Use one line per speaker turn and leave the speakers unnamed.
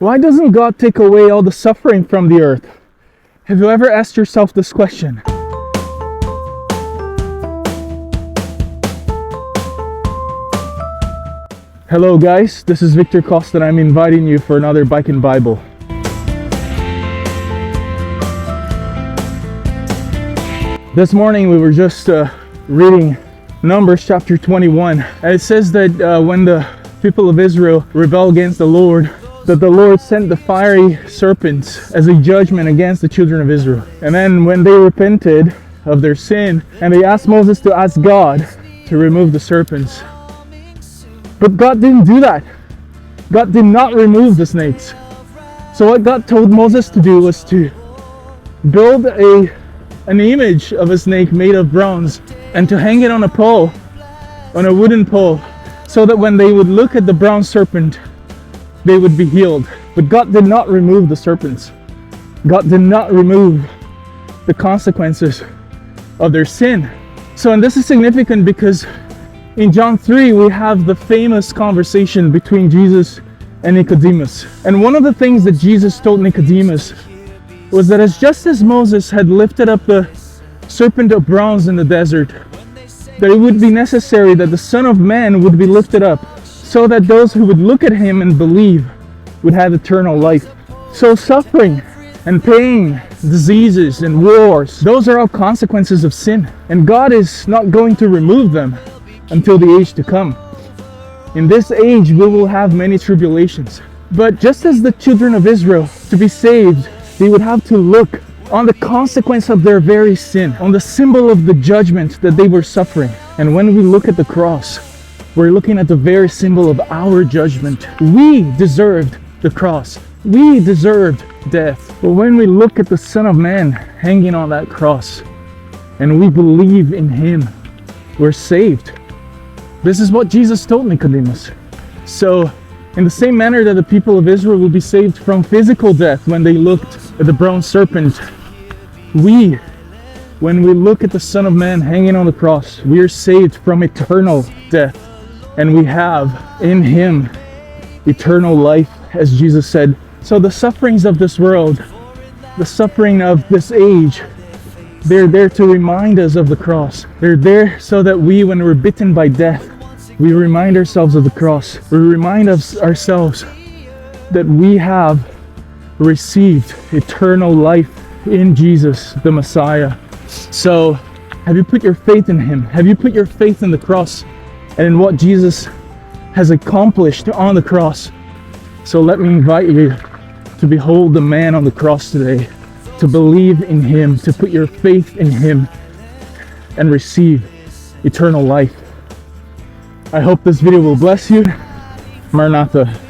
Why doesn't God take away all the suffering from the earth? Have you ever asked yourself this question? Hello guys, this is Victor Costa and I'm inviting you for another Bike&Bible. This morning we were just reading Numbers chapter 21, and it says that when the people of Israel rebelled against the Lord, that the Lord sent the fiery serpents as a judgment against the children of Israel. And then when they repented of their sin, and they asked Moses to ask God to remove the serpents. But God didn't do that. God did not remove the snakes. So what God told Moses to do was to build an image of a snake made of bronze and to hang it on a pole, on a wooden pole, so that when they would look at the bronze serpent, they would be healed. But God did not remove the serpents. God did not remove the consequences of their sin. And this is significant because in John 3 we have the famous conversation between Jesus and Nicodemus. And one of the things that Jesus told Nicodemus was that just as Moses had lifted up the serpent of bronze in the desert, that it would be necessary that the Son of Man would be lifted up, so that those who would look at him and believe would have eternal life. So suffering and pain, diseases and wars, those are all consequences of sin. And God is not going to remove them until the age to come. In this age we will have many tribulations. But just as the children of Israel, to be saved, they would have to look on the consequence of their very sin, on the symbol of the judgment that they were suffering. And when we look at the cross, we're looking at the very symbol of our judgment. We deserved the cross. We deserved death. But when we look at the Son of Man hanging on that cross and we believe in him, we're saved. This is what Jesus told Nicodemus. So in the same manner that the people of Israel will be saved from physical death when they looked at the bronze serpent, when we look at the Son of Man hanging on the cross, we are saved from eternal death. And we have in him eternal life, as Jesus said. So the sufferings of this world, the suffering of this age, they're there to remind us of the cross. They're there so that when we're bitten by death, we remind ourselves of the cross. We remind ourselves that we have received eternal life in Jesus, the Messiah. So, have you put your faith in him? Have you put your faith in the cross and in what Jesus has accomplished on the cross? So let me invite you to behold the man on the cross today, to believe in him, to put your faith in him and receive eternal life. I hope this video will bless you. Maranatha.